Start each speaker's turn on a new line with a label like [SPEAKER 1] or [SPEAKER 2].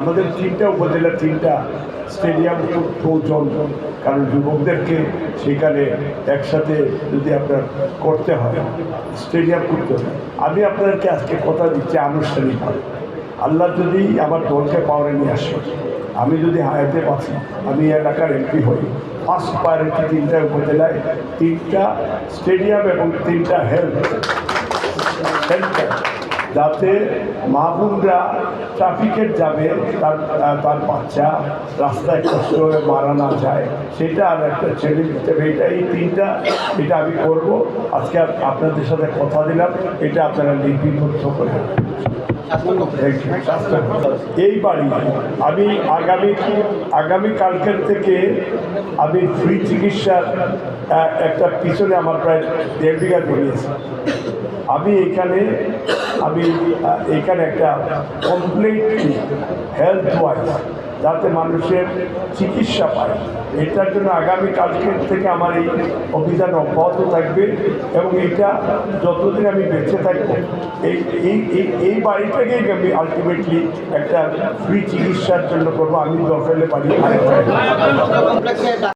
[SPEAKER 1] আমাদের 3টা উপজেলা 3টা স্টেডিয়াম খুব প্রয়োজন, কারণ যুবকদেরকে সেখানে একসাথে যদি আপনার করতে হয় স্টেডিয়াম করতে হবে। আমি আপনাদেরকে আজকে কথা দিচ্ছি আনুষ্ঠানিকভাবে, আল্লাহ যদি আমার দলকে পাওয়ারে নিয়ে আসে, আমি যদি হায়াতে বাঁচি, আমি এলাকার এমপি হই, ফার্স্ট প্রায়োরিটি 3টা উপজেলায় 3টা স্টেডিয়াম এবং 3টা হেলথ সেন্টার, যাতে মা বোনরা ট্রাফিকের যাবে তার বাচ্চা রাস্তায় কষ্ট হয়ে মারা না যায়, সেটা আর একটা ছেলে দিতে হবে। এই 3টা এটা আমি করব। আজকে আপনাদের সাথে কথা দিলাম, এটা আপনারা লিপিবদ্ধ করে এই বাড়ি আমি আগামীকালকের থেকে আমি ফ্রি চিকিৎসার একটা পিছনে আমার প্রায় 1.5 বিঘা জমিয়েছি। আমি এখানে একটা কমপ্লিটলি হেলথ ওয়াইজ যাতে মানুষের চিকিৎসা পায়, এটার জন্য আগামীকালকের থেকে আমার এই অভিযান অব্যাহত থাকবে। এবং এটা যতদিন আমি বেঁচে থাকবো এই বাড়িটাকেই আমি আলটিমেটলি একটা ফ্রি চিকিৎসার জন্য করবো। আমি দরকারে বাড়ি